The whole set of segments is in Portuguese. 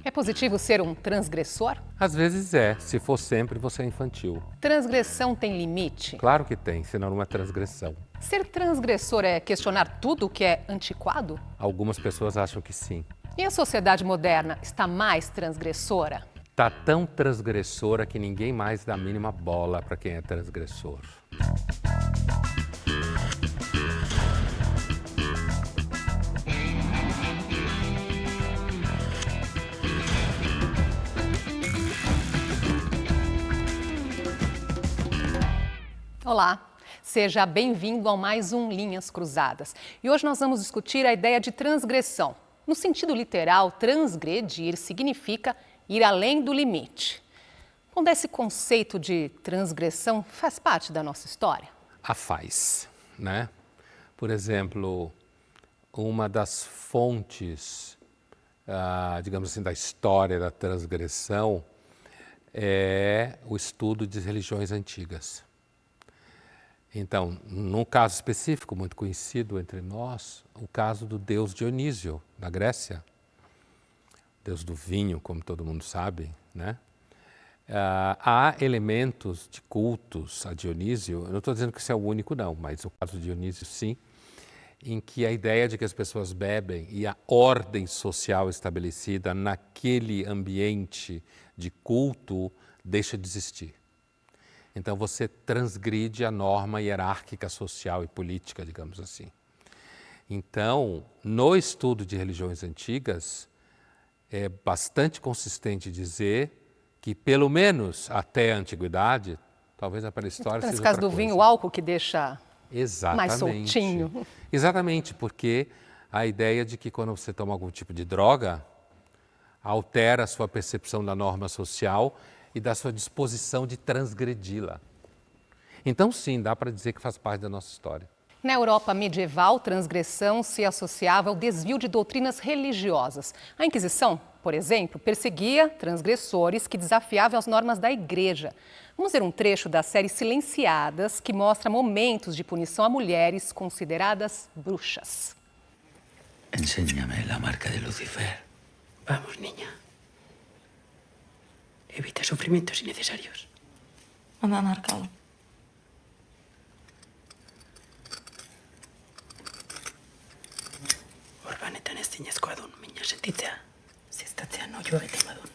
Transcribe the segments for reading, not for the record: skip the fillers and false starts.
É positivo ser um transgressor? Às vezes é, se for sempre você é infantil. Transgressão tem limite? Claro que tem, senão não é transgressão. Ser transgressor é questionar tudo o que é antiquado? Algumas pessoas acham que sim. E a sociedade moderna está mais transgressora? Tá tão transgressora que ninguém mais dá a mínima bola para quem é transgressor. Olá, seja bem-vindo a mais um Linhas Cruzadas. E hoje nós vamos discutir a ideia de transgressão. No sentido literal, transgredir significa ir além do limite. Quando esse conceito de transgressão faz parte da nossa história? Faz, né? Por exemplo, uma das fontes, digamos assim, da história da transgressão é o estudo de religiões antigas. Então, num caso específico, muito conhecido entre nós, o caso do deus Dionísio, na Grécia. Deus do vinho, como todo mundo sabe, né? Há elementos de cultos a Dionísio, eu não estou dizendo que isso é o único não, mas o caso de Dionísio sim, em que a ideia de que as pessoas bebem e a ordem social estabelecida naquele ambiente de culto deixa de existir. Então você transgride a norma hierárquica social e política, digamos assim. Então, no estudo de religiões antigas, é bastante consistente dizer que, pelo menos até a antiguidade, talvez a pré-história seja Nesse caso do vinho, o álcool que deixa mais soltinho. Exatamente, porque a ideia de que quando você toma algum tipo de droga, altera a sua percepção da norma social e da sua disposição de transgredi-la. Então, sim, dá para dizer que faz parte da nossa história. Na Europa medieval, transgressão se associava ao desvio de doutrinas religiosas. A Inquisição, por exemplo, perseguia transgressores que desafiavam as normas da Igreja. Vamos ver um trecho da série Silenciadas, que mostra momentos de punição a mulheres consideradas bruxas. Enséñame a marca de Lucifer. Vamos, niña. Evita sufrimientos innecesarios. No me ha marcado. Orbanetan ez zinezkoa dun, mina sentitzea. Ziztatzean oioa bete badun.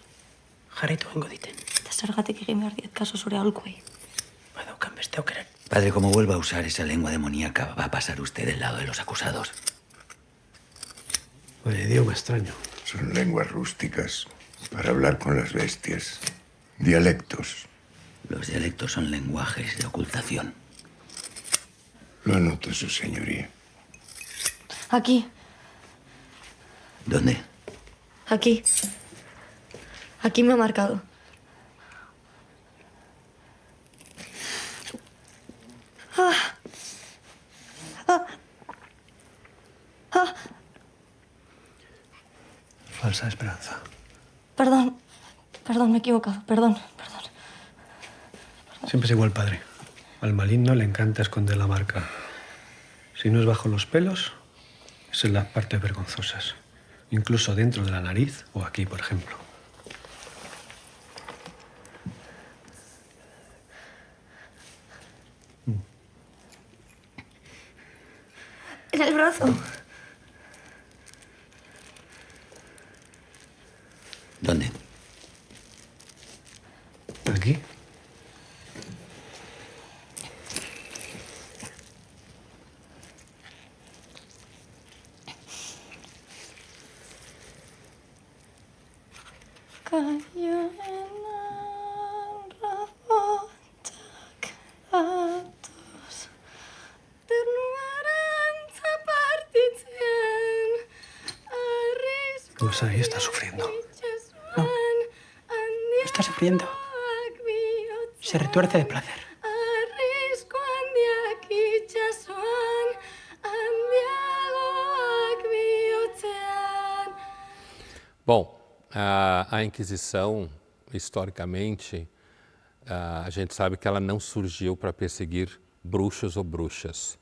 Jarraitu gengo diten. Eta zergatik egin behar diet kaso zure aholkuei. Badaukan beste aukeran. Padre, como vuelva a usar esa lengua demoníaca, va a pasar usted del lado de los acusados. Un idioma extraño. Son lenguas rústicas para hablar con las bestias. Dialectos. Los dialectos son lenguajes de ocultación. Lo anoto, su señoría. Aquí, ¿Dónde? aquí. Aquí me ha marcado. Falsa esperanza. Perdón, me he equivocado. Perdón. Siempre es igual, padre. Al maligno le encanta esconder la marca. Si no es bajo los pelos, es en las partes vergonzosas. Incluso dentro de la nariz o aquí, por ejemplo. En el brazo. ¿Dónde? Aquí. Cayó en el rabón, datos. Ternurantza partitzen, arrisku. Pues ahí está sufriendo. No. Está sufriendo. Se retuerce de placer. Arrisku handiak itsasoan, handiagoak bihotzean. Bom, a Inquisição, historicamente, a gente sabe que ela não surgiu para perseguir bruxos ou bruxas.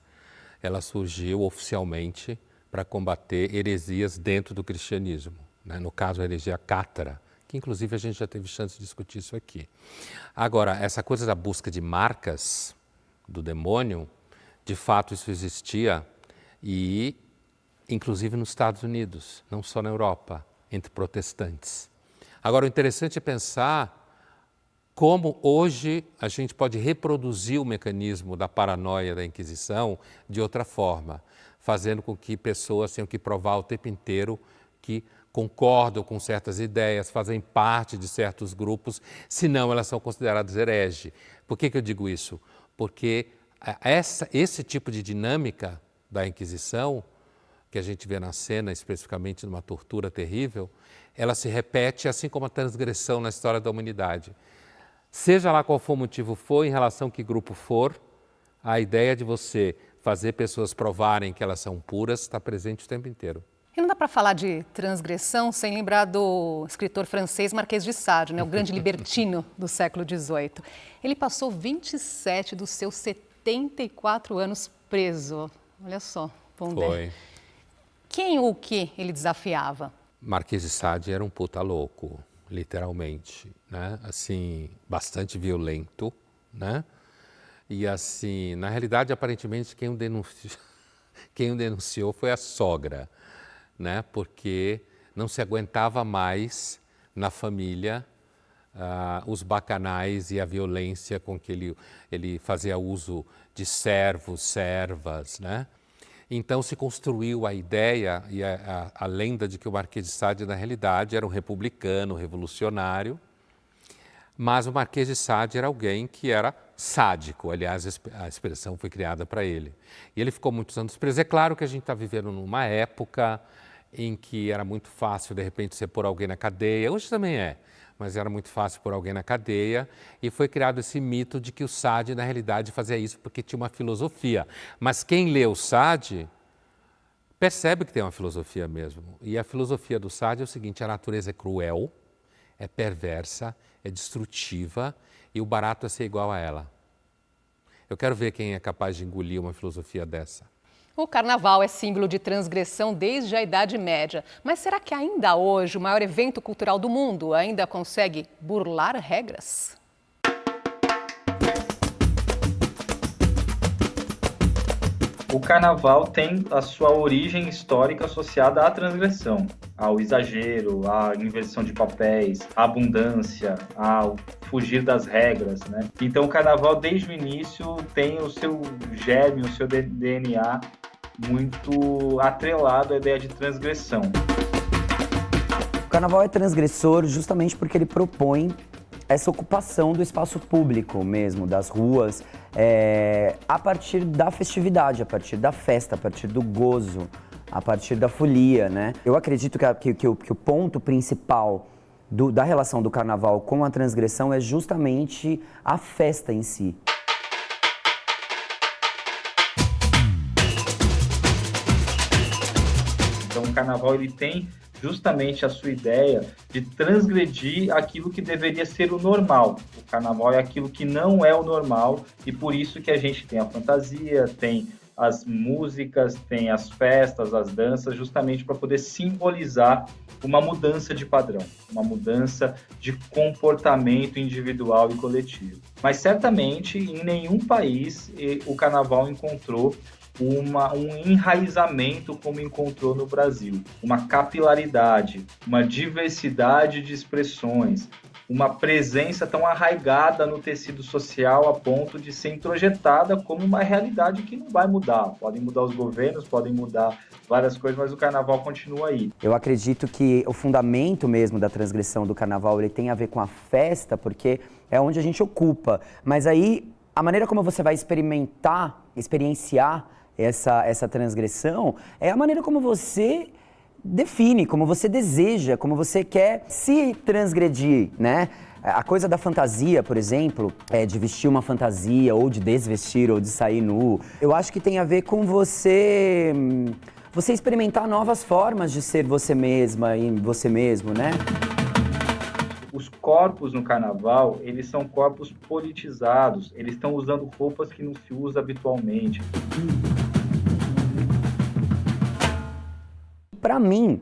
Ela surgiu oficialmente para combater heresias dentro do cristianismo. né? No caso, a heresia cátara, que inclusive a gente já teve chance de discutir isso aqui. Agora, essa coisa da busca de marcas do demônio, de fato isso existia, e inclusive nos Estados Unidos, não só na Europa, entre protestantes. Agora, o interessante é pensar como hoje a gente pode reproduzir o mecanismo da paranoia da Inquisição de outra forma, fazendo com que pessoas tenham que provar o tempo inteiro que concordam com certas ideias, fazem parte de certos grupos, senão elas são consideradas herege. Por que eu digo isso? Porque esse tipo de dinâmica da Inquisição, que a gente vê na cena, especificamente numa tortura terrível, ela se repete assim como a transgressão na história da humanidade. Seja lá qual for o motivo for, em relação a que grupo for, a ideia de você fazer pessoas provarem que elas são puras está presente o tempo inteiro. E não dá para falar de transgressão sem lembrar do escritor francês Marquês de Sade, né, o grande libertino do século XVIII. Ele passou 27 dos seus 74 anos preso. Olha só, Pondé. Foi. Quem ou o que ele desafiava? Marquês de Sade era um puta louco, literalmente, né? Assim, bastante violento, né? E assim, na realidade, aparentemente, quem o denunciou foi a sogra, né? Porque não se aguentava mais na família os bacanais e a violência com que ele fazia uso de servos, servas, né? Então se construiu a ideia e a lenda de que o Marquês de Sade, na realidade, era um republicano, revolucionário, mas o Marquês de Sade era alguém que era sádico, aliás, a expressão foi criada para ele. E ele ficou muitos anos preso. É claro que a gente está vivendo numa época em que era muito fácil, de repente, você pôr alguém na cadeia, hoje também é, mas era muito fácil pôr alguém na cadeia, e foi criado esse mito de que o Sade, na realidade, fazia isso porque tinha uma filosofia. Mas quem lê o Sade percebe que tem uma filosofia mesmo. E a filosofia do Sade é o seguinte: a natureza é cruel, é perversa, é destrutiva, e o barato é ser igual a ela. Eu quero ver quem é capaz de engolir uma filosofia dessa. O carnaval é símbolo de transgressão desde a Idade Média. Mas será que ainda hoje o maior evento cultural do mundo ainda consegue burlar regras? O carnaval tem a sua origem histórica associada à transgressão, ao exagero, à inversão de papéis, à abundância, ao fugir das regras, né? Então o carnaval desde o início tem o seu germe, o seu DNA muito atrelado à ideia de transgressão. O carnaval é transgressor justamente porque ele propõe essa ocupação do espaço público mesmo, das ruas, a partir da festividade, a partir da festa, a partir do gozo, a partir da folia, né? Eu acredito que o ponto principal da relação do carnaval com a transgressão é justamente a festa em si. Então o carnaval ele tem justamente a sua ideia de transgredir aquilo que deveria ser o normal. O carnaval é aquilo que não é o normal e por isso que a gente tem a fantasia, tem as músicas, tem as festas, as danças, justamente para poder simbolizar uma mudança de padrão, uma mudança de comportamento individual e coletivo. Mas certamente em nenhum país o carnaval encontrou um enraizamento como encontrou no Brasil, uma capilaridade, uma diversidade de expressões, uma presença tão arraigada no tecido social a ponto de ser introjetada como uma realidade que não vai mudar. Podem mudar os governos, podem mudar várias coisas, mas o carnaval continua aí. Eu acredito que o fundamento mesmo da transgressão do carnaval ele tem a ver com a festa, porque é onde a gente ocupa. Mas aí, a maneira como você vai experienciar essa transgressão é a maneira como você define, como você deseja, como você quer se transgredir, né? A coisa da fantasia, por exemplo, de vestir uma fantasia, ou de desvestir, ou de sair nu, eu acho que tem a ver com você experimentar novas formas de ser você mesma e você mesmo, né? Os corpos no carnaval, eles são corpos politizados, eles estão usando roupas que não se usa habitualmente. Para mim,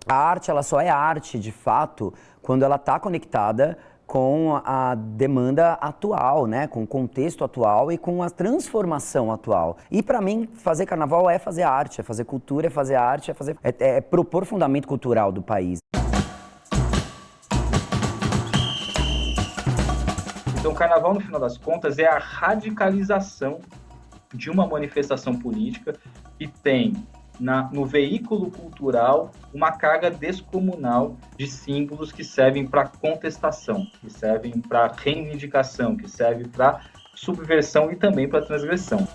A arte, ela só é arte, de fato, quando ela está conectada com a demanda atual, né? Com o contexto atual e com a transformação atual. E para mim, fazer carnaval é fazer arte, é fazer cultura, é fazer arte, é propor fundamento cultural do país. Então, o carnaval, no final das contas, é a radicalização de uma manifestação política que tem no veículo cultural uma carga descomunal de símbolos que servem para contestação, que servem para reivindicação, que servem para subversão e também para transgressão.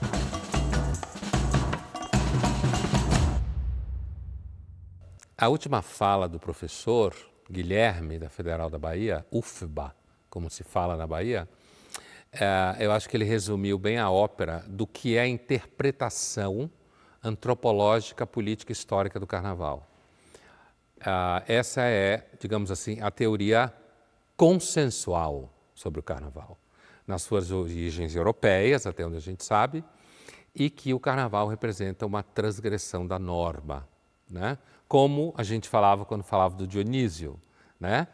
A última fala do professor Guilherme, da Federal da Bahia, UFBA, como se fala na Bahia, eu acho que ele resumiu bem a ópera do que é a interpretação antropológica, política e histórica do carnaval. Essa é, digamos assim, a teoria consensual sobre o carnaval, nas suas origens europeias, até onde a gente sabe, e que o carnaval representa uma transgressão da norma, né? Como a gente falava quando falava do Dionísio, né?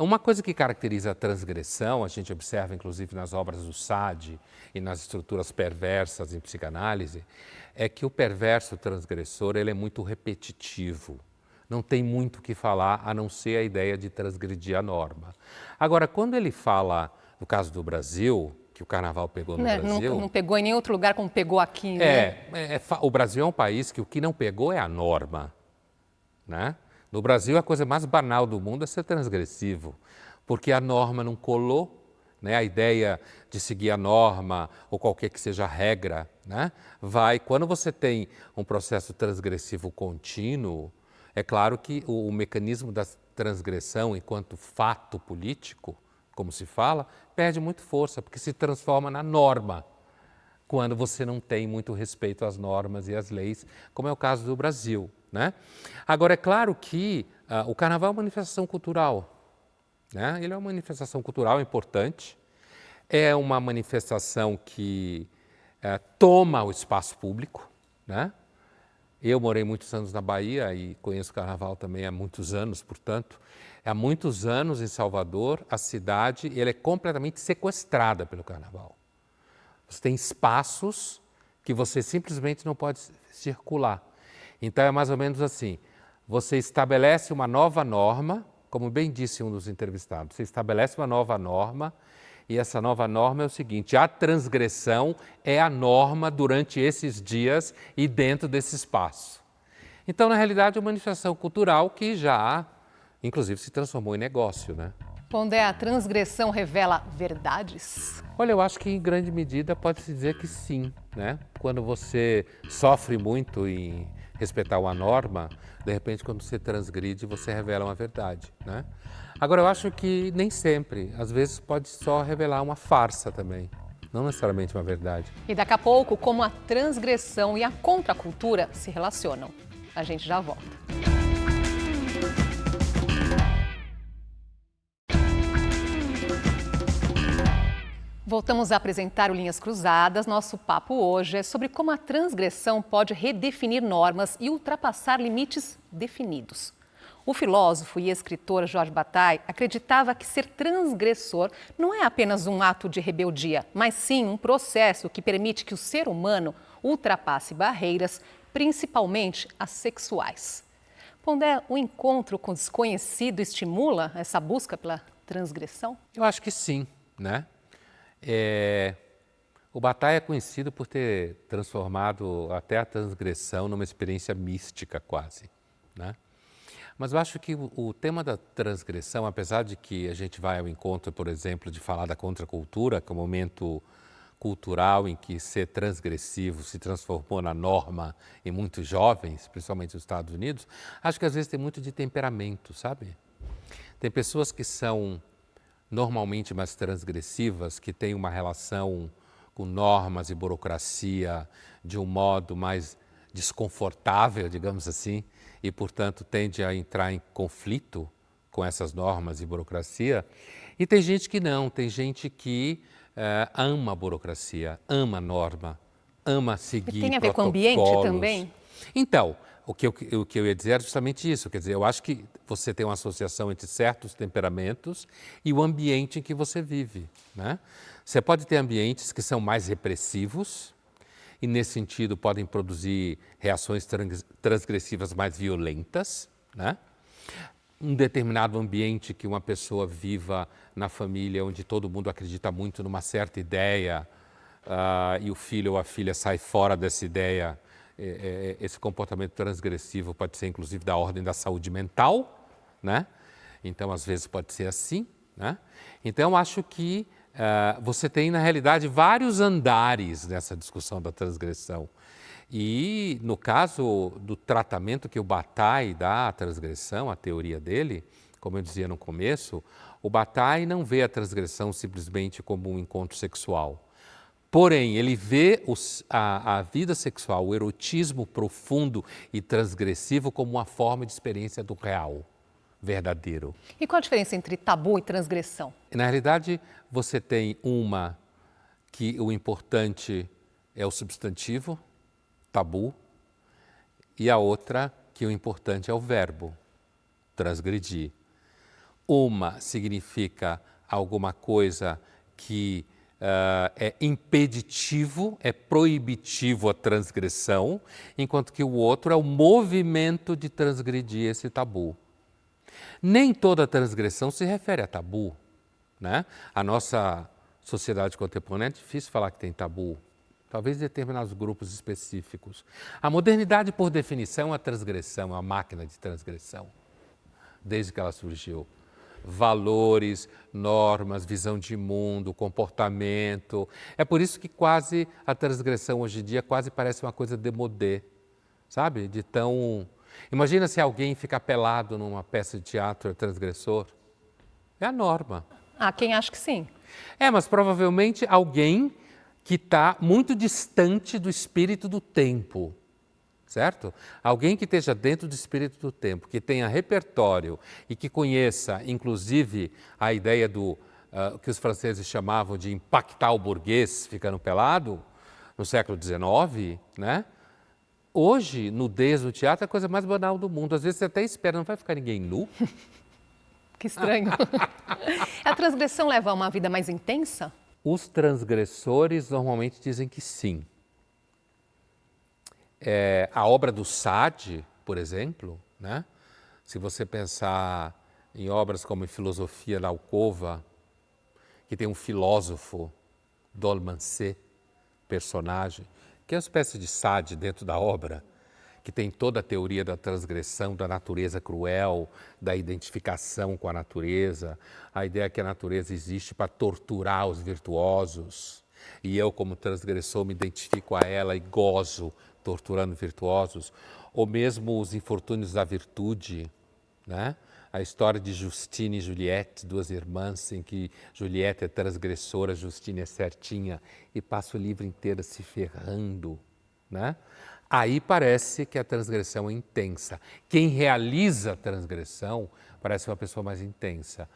Uma coisa que caracteriza a transgressão, a gente observa inclusive nas obras do Sade e nas estruturas perversas em psicanálise, é que o perverso transgressor ele é muito repetitivo. Não tem muito o que falar a não ser a ideia de transgredir a norma. Agora, quando ele fala, no caso do Brasil, que o carnaval pegou no Brasil... Não pegou em nenhum outro lugar como pegou aqui, né? O Brasil é um país que o que não pegou é a norma, né? No Brasil, a coisa mais banal do mundo é ser transgressivo, porque a norma não colou, né? A ideia de seguir a norma ou qualquer que seja a regra, né? Quando você tem um processo transgressivo contínuo, é claro que o mecanismo da transgressão enquanto fato político, como se fala, perde muito força, porque se transforma na norma, quando você não tem muito respeito às normas e às leis, como é o caso do Brasil, né? Agora, é claro que o carnaval é uma manifestação cultural, né? Ele é uma manifestação cultural importante, é uma manifestação que toma o espaço público, né? Eu morei muitos anos na Bahia e conheço o carnaval também há muitos anos, portanto, há muitos anos em Salvador, a cidade ela é completamente sequestrada pelo carnaval. Você tem espaços que você simplesmente não pode circular. Então é mais ou menos assim, você estabelece uma nova norma, como bem disse um dos entrevistados, você estabelece uma nova norma e essa nova norma é o seguinte, a transgressão é a norma durante esses dias e dentro desse espaço. Então, na realidade, é uma manifestação cultural que já, inclusive, se transformou em negócio, né? Pondé, a transgressão revela verdades? Olha, eu acho que em grande medida pode-se dizer que sim, né? Quando você sofre muito em respeitar uma norma, de repente, quando você transgride, você revela uma verdade, né? Agora, eu acho que nem sempre, às vezes pode só revelar uma farsa também, não necessariamente uma verdade. E daqui a pouco, como a transgressão e a contracultura se relacionam. A gente já volta. Voltamos a apresentar o Linhas Cruzadas. Nosso papo hoje é sobre como a transgressão pode redefinir normas e ultrapassar limites definidos. O filósofo e escritor Jorge Bataille acreditava que ser transgressor não é apenas um ato de rebeldia, mas sim um processo que permite que o ser humano ultrapasse barreiras, principalmente as sexuais. Pondé, o encontro com o desconhecido estimula essa busca pela transgressão? Eu acho que sim, né? O Bataille é conhecido por ter transformado até a transgressão numa experiência mística quase, né? Mas eu acho que o tema da transgressão, apesar de que a gente vai ao encontro, por exemplo, de falar da contracultura, que é um momento cultural em que ser transgressivo se transformou na norma em muitos jovens, principalmente nos Estados Unidos, acho que às vezes tem muito de temperamento, sabe? Tem pessoas que são normalmente mais transgressivas, que têm uma relação com normas e burocracia de um modo mais desconfortável, digamos assim, e, portanto, tende a entrar em conflito com essas normas e burocracia. E tem gente que não, tem gente que ama a burocracia, ama a norma, ama seguir protocolos. Tem a ver com o ambiente também? Então, o que eu ia dizer era justamente isso. Quer dizer, eu acho que você tem uma associação entre certos temperamentos e o ambiente em que você vive, né? Você pode ter ambientes que são mais repressivos e, nesse sentido, podem produzir reações transgressivas mais violentas, né? Um determinado ambiente que uma pessoa viva na família, onde todo mundo acredita muito numa certa ideia, e o filho ou a filha sai fora dessa ideia, esse comportamento transgressivo pode ser inclusive da ordem da saúde mental, né? Então, às vezes pode ser assim, né? Então, acho que você tem, na realidade, vários andares nessa discussão da transgressão. E, no caso do tratamento que o Bataille dá à transgressão, a teoria dele, como eu dizia no começo, o Bataille não vê a transgressão simplesmente como um encontro sexual. Porém, ele vê a vida sexual, o erotismo profundo e transgressivo como uma forma de experiência do real, verdadeiro. E qual a diferença entre tabu e transgressão? Na realidade, você tem uma que o importante é o substantivo, tabu, e a outra que o importante é o verbo, transgredir. Uma significa alguma coisa que é impeditivo, é proibitivo a transgressão, enquanto que o outro é o movimento de transgredir esse tabu. Nem toda transgressão se refere a tabu, né? A nossa sociedade contemporânea é difícil falar que tem tabu, talvez em determinados grupos específicos. A modernidade, por definição, é a transgressão, é uma máquina de transgressão, desde que ela surgiu. Valores, normas, visão de mundo, comportamento. É por isso que quase a transgressão hoje em dia quase parece uma coisa démodé, sabe? De tão... Imagina se alguém ficar pelado numa peça de teatro é transgressor. É a norma. Há quem acha que sim. Mas provavelmente alguém que está muito distante do espírito do tempo, certo? Alguém que esteja dentro do espírito do tempo, que tenha repertório e que conheça, inclusive, a ideia do que os franceses chamavam de impactar o burguês ficando pelado, no século XIX, né? Hoje, nudez no teatro é a coisa mais banal do mundo. Às vezes você até espera, não vai ficar ninguém nu? Que estranho. A transgressão leva a uma vida mais intensa? Os transgressores normalmente dizem que sim. A obra do Sade, por exemplo, né? Se você pensar em obras como em Filosofia da Alcova, que tem um filósofo, Dolmancé, personagem, que é uma espécie de Sade dentro da obra, que tem toda a teoria da transgressão, da natureza cruel, da identificação com a natureza, a ideia que a natureza existe para torturar os virtuosos, e eu, como transgressor, me identifico a ela e gozo torturando virtuosos, ou mesmo os infortúnios da virtude, né? A história de Justine e Juliette, duas irmãs, em que Juliette é transgressora, Justine é certinha, e passa o livro inteiro se ferrando, né? Aí parece que a transgressão é intensa. Quem realiza a transgressão parece uma pessoa mais intensa.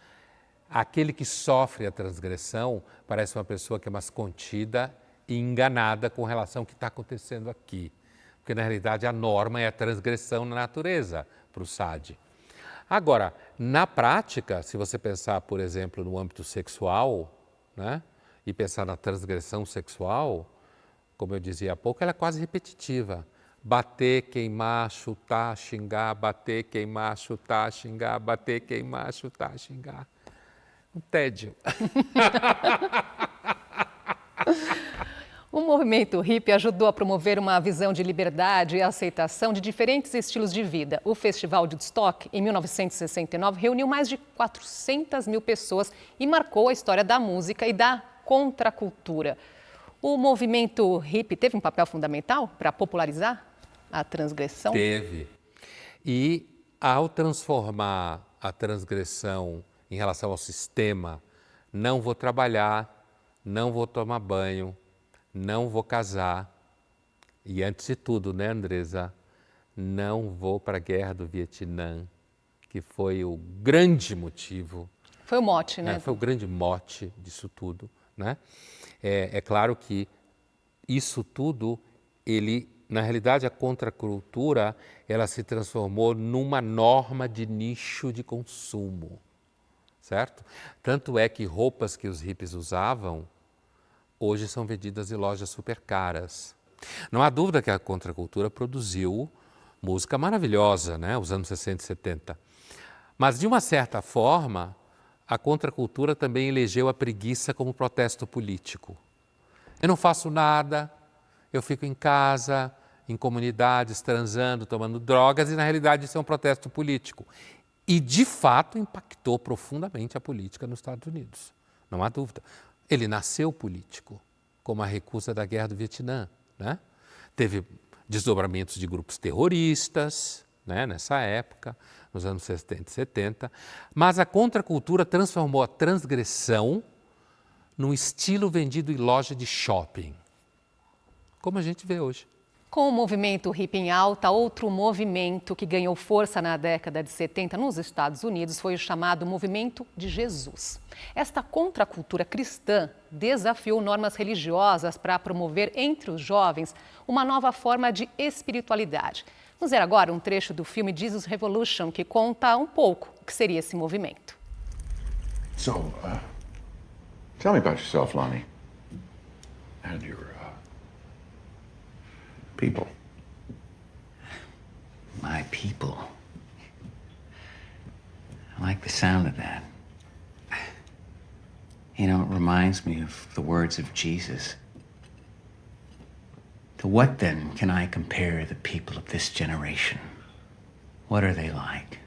Aquele que sofre a transgressão parece uma pessoa que é mais contida e enganada com relação ao que está acontecendo aqui. Porque, na realidade, a norma é a transgressão na natureza, para o Sade. Agora, na prática, se você pensar, por exemplo, no âmbito sexual, né, e pensar na transgressão sexual, como eu dizia há pouco, ela é quase repetitiva. Bater, queimar, chutar, xingar, bater, queimar, chutar, xingar, bater, queimar, chutar, xingar. Um tédio. O movimento hippie ajudou a promover uma visão de liberdade e aceitação de diferentes estilos de vida. O Festival de Woodstock, em 1969, reuniu mais de 400 mil pessoas e marcou a história da música e da contracultura. O movimento hippie teve um papel fundamental para popularizar a transgressão? Teve. E ao transformar a transgressão em relação ao sistema, não vou trabalhar, não vou tomar banho, não vou casar. E antes de tudo, né, Andresa? Não vou para a guerra do Vietnã, que foi o grande motivo. Foi o mote, né? Foi o grande mote disso tudo, né? É claro que isso tudo, ele na realidade, a contracultura ela se transformou numa norma de nicho de consumo, certo? Tanto é que roupas que os hippies usavam hoje são vendidas em lojas super caras. Não há dúvida que a contracultura produziu música maravilhosa, né? Os anos 60 e 70. Mas, de uma certa forma, a contracultura também elegeu a preguiça como protesto político. Eu não faço nada, eu fico em casa, em comunidades, transando, tomando drogas, e na realidade isso é um protesto político. E, de fato, impactou profundamente a política nos Estados Unidos. Não há dúvida. Ele nasceu político, como a recusa da Guerra do Vietnã, né? Teve desdobramentos de grupos terroristas, né, nessa época, nos anos 60 e 70, mas a contracultura transformou a transgressão num estilo vendido em loja de shopping, como a gente vê hoje. Com o movimento hippie em alta, outro movimento que ganhou força na década de 70 nos Estados Unidos foi o chamado Movimento de Jesus. Esta contracultura cristã desafiou normas religiosas para promover entre os jovens uma nova forma de espiritualidade. Vamos ver agora um trecho do filme Jesus Revolution, que conta um pouco o que seria esse movimento. So, tell me about yourself, Lonnie. And your, people. My people. I like the sound of that. You know, it reminds me of the words of Jesus. To what then can I compare the people of this generation? What are they like?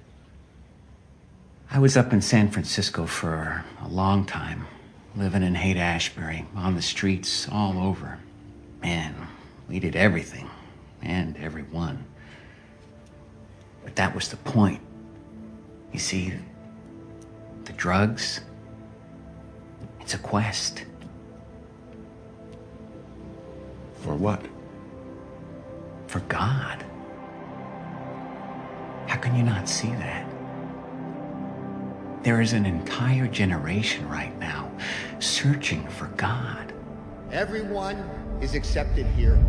I was up in San Francisco for a long time, living in Haight-Ashbury, on the streets all over. Man, we did everything and everyone. But that was the point. You see, the drugs, it's a quest. For what? For God. How can you not see that? There is an entire generation right now searching for God. Everyone is accepted here.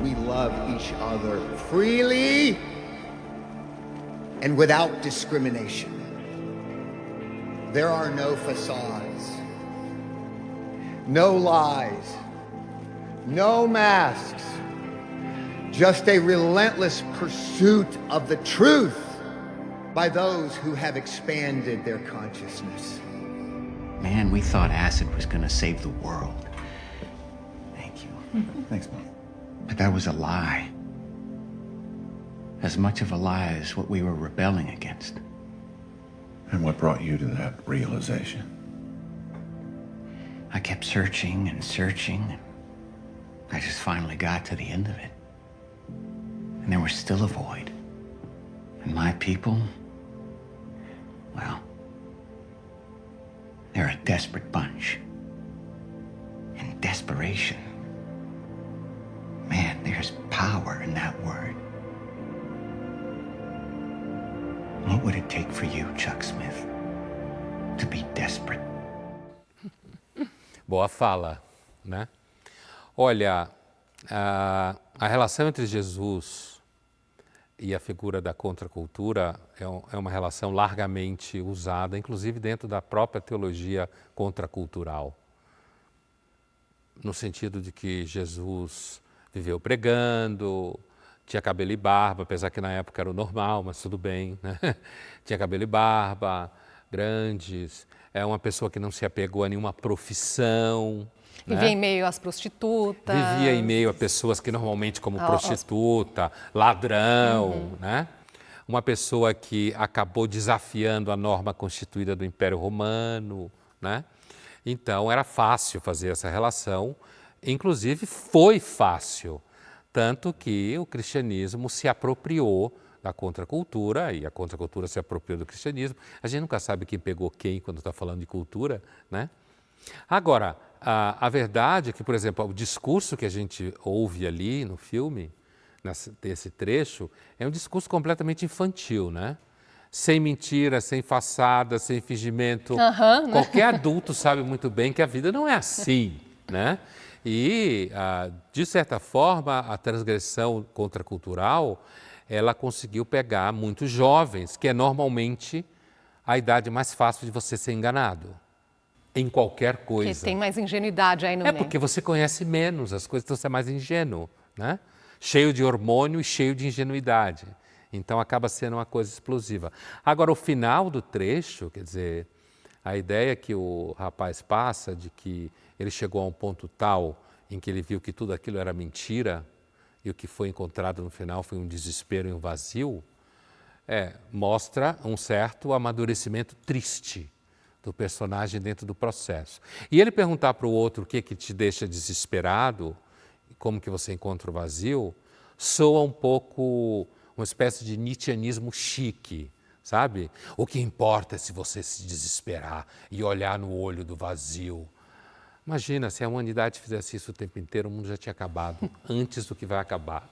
We love each other freely and without discrimination. There are no facades, no lies, no masks, just a relentless pursuit of the truth by those who have expanded their consciousness. Man, we thought acid was gonna save the world. Thank you. Thanks, Mom. But that was a lie. As much of a lie as what we were rebelling against. And what brought you to that realization? I kept searching and searching, and I just finally got to the end of it. And there was still a void. And my people, well, they're a desperate bunch. And desperation, man, there's power in that word. What would it take for you, Chuck Smith, to be desperate? Boa fala, né? Olha, a relação entre Jesus e a figura da contracultura é uma relação largamente usada, inclusive dentro da própria teologia contracultural. No sentido de que Jesus viveu pregando, tinha cabelo e barba, apesar que na época era o normal, mas tudo bem, né? Tinha cabelo e barba, grandes, é uma pessoa que não se apegou a nenhuma profissão. Vivia em meio às prostitutas. Vivia em meio a pessoas que normalmente como prostituta, ladrão, né? Uma pessoa que acabou desafiando a norma constituída do Império Romano, né? Então era fácil fazer essa relação, inclusive foi fácil, tanto que o cristianismo se apropriou da contracultura e a contracultura se apropriou do cristianismo. A gente nunca sabe quem pegou quem quando está falando de cultura, né? Agora, a verdade é que, por exemplo, o discurso que a gente ouve ali no filme, nesse trecho, é um discurso completamente infantil, né? Sem mentira, sem façada, sem fingimento. Qualquer adulto sabe muito bem que a vida não é assim, né? E, de certa forma, a transgressão contracultural, ela conseguiu pegar muitos jovens, que é normalmente a idade mais fácil de você ser enganado. Em qualquer coisa. Porque tem mais ingenuidade aí no meio. Porque você conhece menos as coisas, então você é mais ingênuo, né? Cheio de hormônio e cheio de ingenuidade. Então acaba sendo uma coisa explosiva. Agora, o final do trecho, quer dizer, a ideia que o rapaz passa de que ele chegou a um ponto tal em que ele viu que tudo aquilo era mentira e o que foi encontrado no final foi um desespero e um vazio, mostra um certo amadurecimento triste do personagem dentro do processo. E ele perguntar para o outro o que te deixa desesperado, como que você encontra o vazio, soa um pouco uma espécie de nietzscheanismo chique, sabe? O que importa é se você se desesperar e olhar no olho do vazio. Imagina, se a humanidade fizesse isso o tempo inteiro, o mundo já tinha acabado, antes do que vai acabar.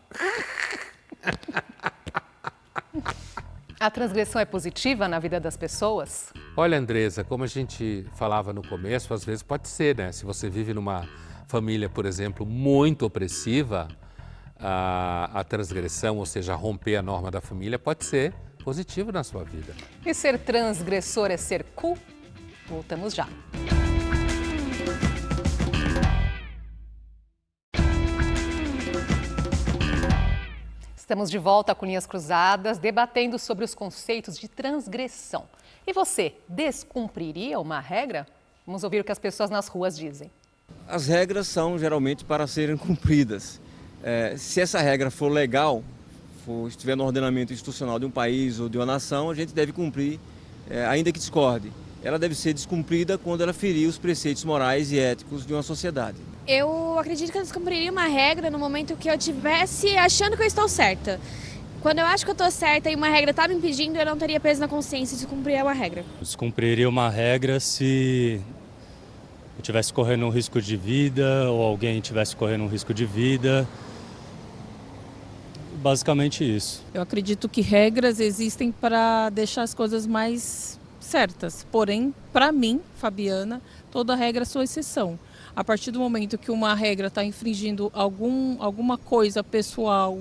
A transgressão é positiva na vida das pessoas? Olha, Andresa, como a gente falava no começo, às vezes pode ser, né? Se você vive numa família, por exemplo, muito opressiva, a transgressão, ou seja, romper a norma da família, pode ser positivo na sua vida. E ser transgressor é ser cool? Voltamos já. Estamos de volta com Linhas Cruzadas, debatendo sobre os conceitos de transgressão. E você, descumpriria uma regra? Vamos ouvir o que as pessoas nas ruas dizem. As regras são geralmente para serem cumpridas. Se essa regra for legal, estiver no ordenamento institucional de um país ou de uma nação, a gente deve cumprir, ainda que discorde. Ela deve ser descumprida quando ela ferir os preceitos morais e éticos de uma sociedade. Eu acredito que eu descumpriria uma regra no momento que eu estivesse achando que eu estou certa. Quando eu acho que eu estou certa e uma regra está me impedindo, eu não teria peso na consciência de cumprir uma regra. Eu descumpriria uma regra se eu estivesse correndo um risco de vida ou alguém estivesse correndo um risco de vida. Basicamente isso. Eu acredito que regras existem para deixar as coisas mais certas. Porém, para mim, Fabiana, toda regra é sua exceção. A partir do momento que uma regra está infringindo alguma coisa pessoal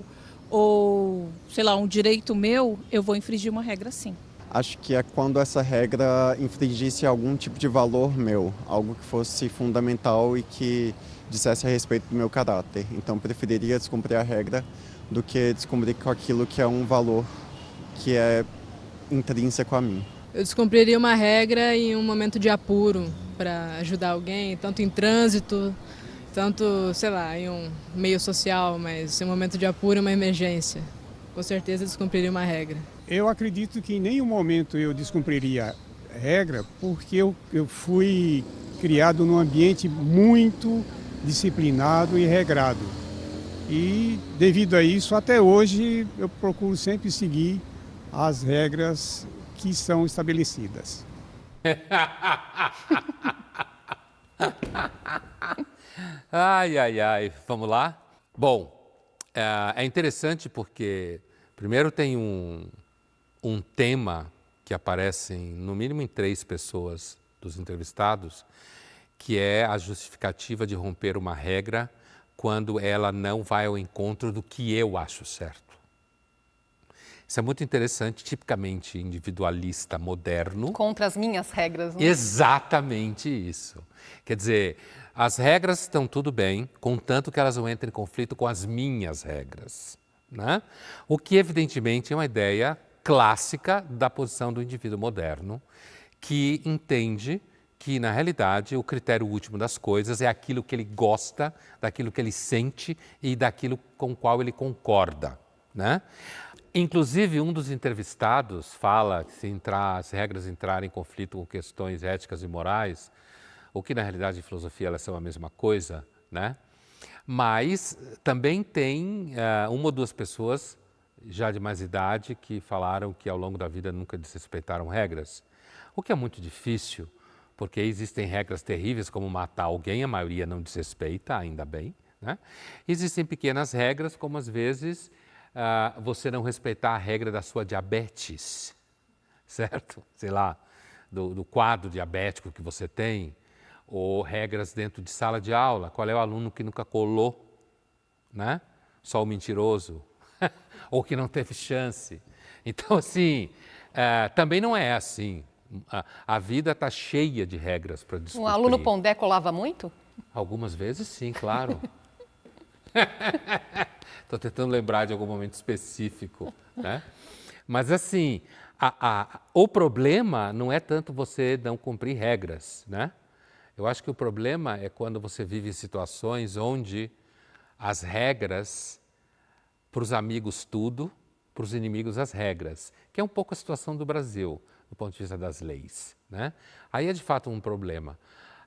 ou, sei lá, um direito meu, eu vou infringir uma regra sim. Acho que é quando essa regra infringisse algum tipo de valor meu, algo que fosse fundamental e que dissesse a respeito do meu caráter. Então, preferiria descumprir a regra do que descumprir com aquilo que é um valor que é intrínseco a mim. Eu descumpriria uma regra em um momento de apuro para ajudar alguém, tanto em trânsito, tanto, sei lá, em um meio social, mas em um momento de apuro, uma emergência. Com certeza descumpriria uma regra. Eu acredito que em nenhum momento eu descumpriria regra, porque eu fui criado num ambiente muito disciplinado e regrado. E devido a isso, até hoje, eu procuro sempre seguir as regras que são estabelecidas. Ai, ai, ai. Vamos lá? Bom, é interessante porque, primeiro, tem um tema que aparece, no mínimo, em 3 pessoas dos entrevistados, que é a justificativa de romper uma regra quando ela não vai ao encontro do que eu acho certo. Isso é muito interessante, tipicamente individualista, moderno. Contra as minhas regras. Né? Exatamente isso. Quer dizer, as regras estão tudo bem, contanto que elas não entrem em conflito com as minhas regras. Né? O que, evidentemente, é uma ideia clássica da posição do indivíduo moderno, que entende que, na realidade, o critério último das coisas é aquilo que ele gosta, daquilo que ele sente e daquilo com o qual ele concorda. Né? Inclusive, um dos entrevistados fala que se as regras entrarem em conflito com questões éticas e morais, o que na realidade em filosofia elas são a mesma coisa, né? Mas também tem uma ou duas pessoas já de mais idade que falaram que ao longo da vida nunca desrespeitaram regras, o que é muito difícil, porque existem regras terríveis como matar alguém, a maioria não desrespeita, ainda bem, né? Existem pequenas regras como às vezes você não respeitar a regra da sua diabetes, certo? Sei lá, do quadro diabético que você tem, Ou regras dentro de sala de aula. Qual é o aluno que nunca colou, né? Só o mentiroso. Ou que não teve chance. Então, assim, também não é assim. A vida está cheia de regras para descobrir. Um aluno Pondé colava muito? Algumas vezes, sim, claro. Estou tentando lembrar de algum momento específico, né? Mas, assim, o problema não é tanto você não cumprir regras, né? Eu acho que o problema é quando você vive em situações onde as regras, para os amigos tudo, para os inimigos as regras, que é um pouco a situação do Brasil, do ponto de vista das leis, né? Aí é de fato um problema.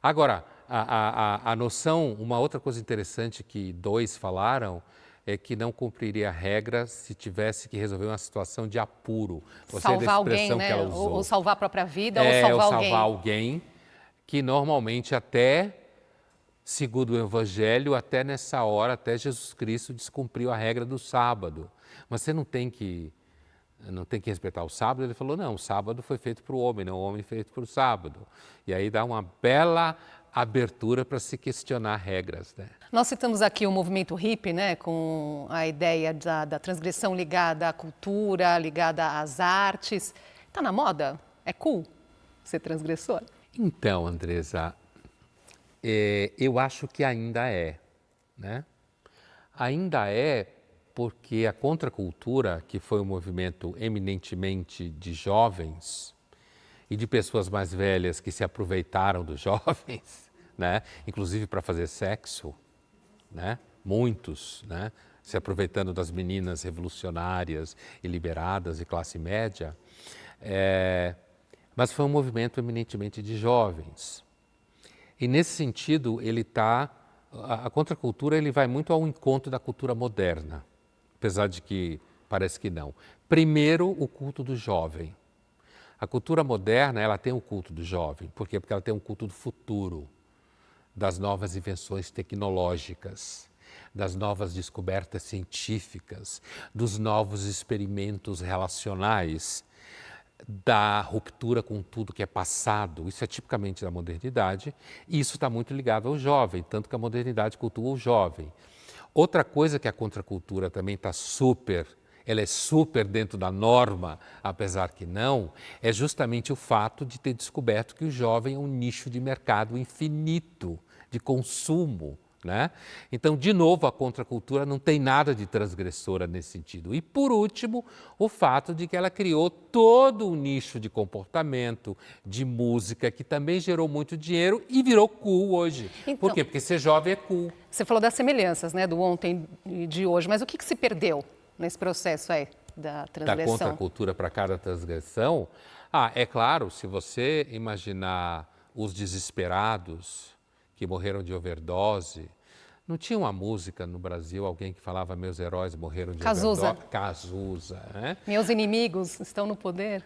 Agora, a noção, uma outra coisa interessante que dois falaram, é que não cumpriria regras se tivesse que resolver uma situação de apuro. Salvar alguém, né? Ou salvar a própria vida, ou salvar alguém. Salvar alguém, que normalmente até, segundo o Evangelho, até nessa hora, até Jesus Cristo descumpriu a regra do sábado. Mas você não tem que respeitar o sábado. Ele falou, não, o sábado foi feito para o homem, não o homem feito para o sábado. E aí dá uma bela abertura para se questionar regras, né? Nós citamos aqui o movimento hippie, né, com a ideia da transgressão ligada à cultura, ligada às artes. Está na moda? É cool ser transgressor? Então, Andresa, eu acho que ainda é, né? Ainda é porque a contracultura, que foi um movimento eminentemente de jovens e de pessoas mais velhas que se aproveitaram dos jovens, né? Inclusive para fazer sexo, né? Muitos, né? Se aproveitando das meninas revolucionárias e liberadas de classe média. Mas foi um movimento eminentemente de jovens. E nesse sentido, a contracultura ele vai muito ao encontro da cultura moderna, apesar de que parece que não. Primeiro, o culto do jovem. A cultura moderna, ela tem o culto do jovem. Por quê? Porque ela tem um culto do futuro, das novas invenções tecnológicas, das novas descobertas científicas, dos novos experimentos relacionais, da ruptura com tudo que é passado. Isso é tipicamente da modernidade e isso está muito ligado ao jovem, tanto que a modernidade cultua o jovem. Outra coisa que a contracultura também está ela é super dentro da norma, apesar que não, é justamente o fato de ter descoberto que o jovem é um nicho de mercado infinito, de consumo, né? Então, de novo, a contracultura não tem nada de transgressora nesse sentido. E, por último, o fato de que ela criou todo um nicho de comportamento, de música, que também gerou muito dinheiro e virou cool hoje. Então, por quê? Porque ser jovem é cool. Você falou das semelhanças, né, do ontem e de hoje, mas o que se perdeu nesse processo aí da transgressão? Da contracultura para cada transgressão? É claro, se você imaginar os desesperados que morreram de overdose, não tinha uma música no Brasil, alguém que falava meus heróis morreram de overdose? Cazuza, né? Meus inimigos estão no poder.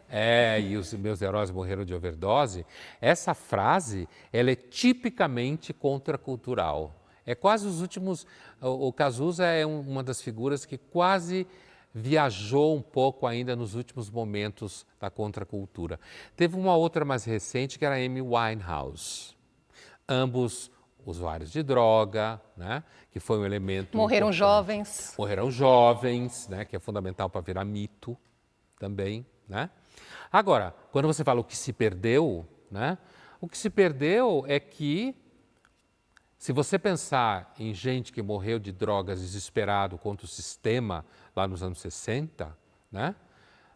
E os meus heróis morreram de overdose. Essa frase, ela é tipicamente contracultural. É quase os últimos... O Cazuza é uma das figuras que quase viajou um pouco ainda nos últimos momentos da contracultura. Teve uma outra mais recente, que era a Amy Winehouse. Ambos usuários de droga, né? Que foi um elemento Morreram importante. jovens. Morreram jovens, né? Que é fundamental para virar mito também, né? Agora, quando você fala o que se perdeu, né? O que se perdeu é que, se você pensar em gente que morreu de drogas desesperado contra o sistema lá nos anos 60, né?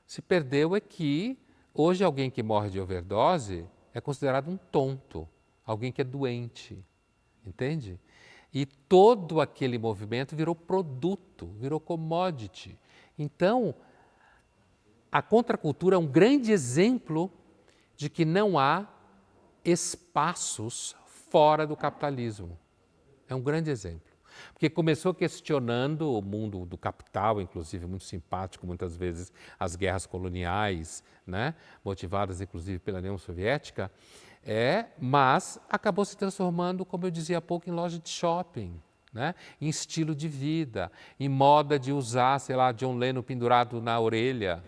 Se perdeu é que hoje alguém que morre de overdose é considerado um tonto, alguém que é doente, entende? E todo aquele movimento virou produto, virou commodity. Então, a contracultura é um grande exemplo de que não há espaços fora do capitalismo. É um grande exemplo. Porque começou questionando o mundo do capital, inclusive muito simpático, muitas vezes, as guerras coloniais, né? Motivadas inclusive pela União Soviética, mas acabou se transformando, como eu dizia há pouco, em loja de shopping, né? Em estilo de vida, em moda de usar, sei lá, John Lennon pendurado na orelha.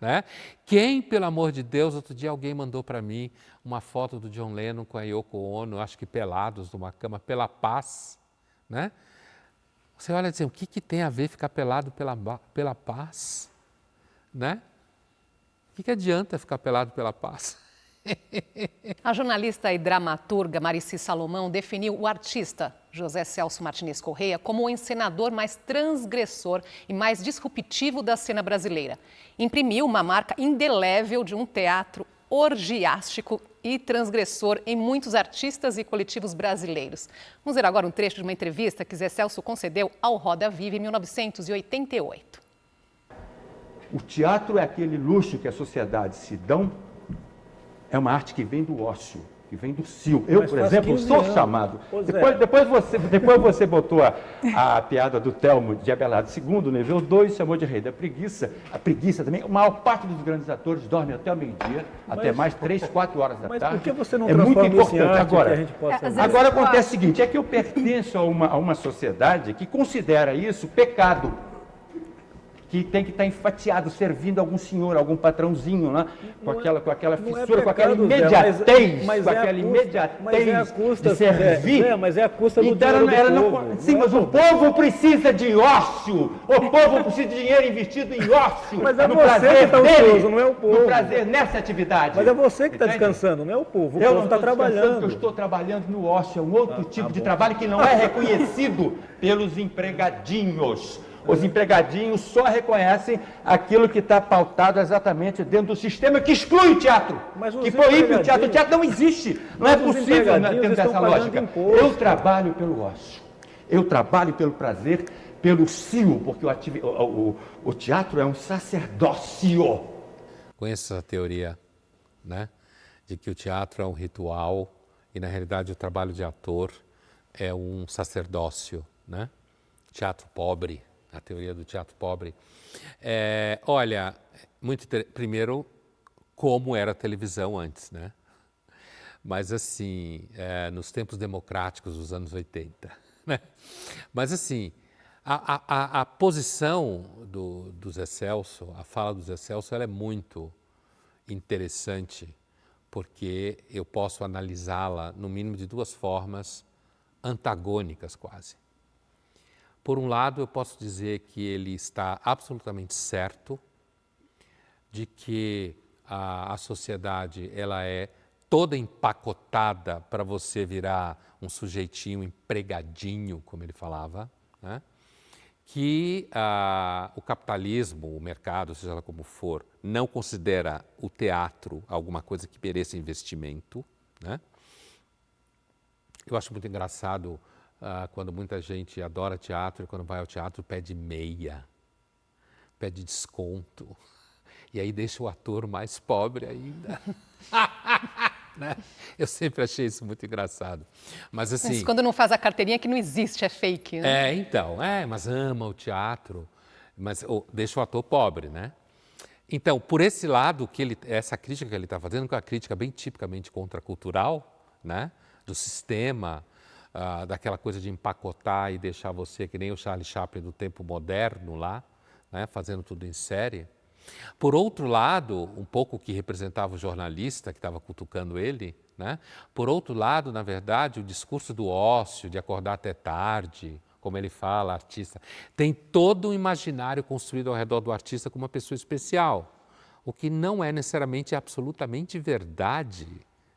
Né? Quem, pelo amor de Deus, outro dia alguém mandou para mim uma foto do John Lennon com a Yoko Ono, acho que pelados numa cama, pela paz. Né? Você olha e diz, o que tem a ver ficar pelado pela paz? Né? O que adianta ficar pelado pela paz? A jornalista e dramaturga Marici Salomão definiu o artista José Celso Martinez Corrêa como o encenador mais transgressor e mais disruptivo da cena brasileira. Imprimiu uma marca indelével de um teatro orgiástico e transgressor em muitos artistas e coletivos brasileiros. Vamos ver agora um trecho de uma entrevista que Zé Celso concedeu ao Roda Viva em 1988. O teatro é aquele luxo que a sociedade se dão. É uma arte que vem do ócio, que vem do cio. Eu, por exemplo, sou chamado. Depois você botou a piada do Telmo de Abelardo II, nível 2, chamou de rei da preguiça. A preguiça também. A maior parte dos grandes atores dorme até o meio-dia, até mais 3, 4 horas da tarde. Mas por que você não muito transforma isso em importante. arte Agora, que a gente possa... agora acontece o seguinte, é que eu pertenço a uma sociedade que considera isso pecado, que tem que estar enfatiado, servindo algum senhor, algum patrãozinho, né? com aquela fissura, com aquela imediatez, de servir. Mas é a custa do então, dinheiro do povo. Sim, mas o povo precisa de ócio, o povo precisa de dinheiro investido em ócio, Mas é no você prazer que está dele, ocioso, não é o povo. no prazer nessa atividade. Mas é você que está Entende? descansando, não é o povo. O Eu povo não está estou descansando, trabalhando. porque eu estou trabalhando no ócio, é um outro tipo de trabalho que não é reconhecido pelos empregadinhos. Os empregadinhos só reconhecem aquilo que está pautado exatamente dentro do sistema que exclui o teatro, que proíbe o teatro. O teatro não existe, não é possível dentro dessa lógica. Eu trabalho pelo ócio, eu trabalho pelo prazer, pelo cio, porque o teatro é um sacerdócio. Conheço essa teoria, né? De que o teatro é um ritual e, na realidade, o trabalho de ator é um sacerdócio, né? Teatro pobre. A teoria do teatro pobre. Olha, primeiro, como era a televisão antes, né? Mas assim, nos tempos democráticos dos anos 80. Né? Mas assim, a posição do Zé Celso, a fala do Zé Celso, ela é muito interessante, porque eu posso analisá-la no mínimo de duas formas antagônicas quase. Por um lado, eu posso dizer que ele está absolutamente certo de que a sociedade ela é toda empacotada para você virar um sujeitinho empregadinho, como ele falava, né? Que o capitalismo, o mercado, seja lá como for, não considera o teatro alguma coisa que mereça investimento, né? Eu acho muito engraçado quando muita gente adora teatro e quando vai ao teatro pede meia, pede desconto, e aí deixa o ator mais pobre ainda. Né? Eu sempre achei isso muito engraçado. Mas assim... Mas quando não faz a carteirinha que não existe, é fake, né? Mas ama o teatro, mas deixa o ator pobre, né? Então, por esse lado, essa crítica que ele está fazendo, que é uma crítica bem tipicamente contracultural, né? Do sistema, daquela coisa de empacotar e deixar você, que nem o Charlie Chaplin do tempo moderno lá, né, fazendo tudo em série. Por outro lado, um pouco o que representava o jornalista que estava cutucando ele, né? Por outro lado, na verdade, o discurso do ócio, de acordar até tarde, como ele fala, artista, tem todo um imaginário construído ao redor do artista como uma pessoa especial, o que não é necessariamente absolutamente verdade.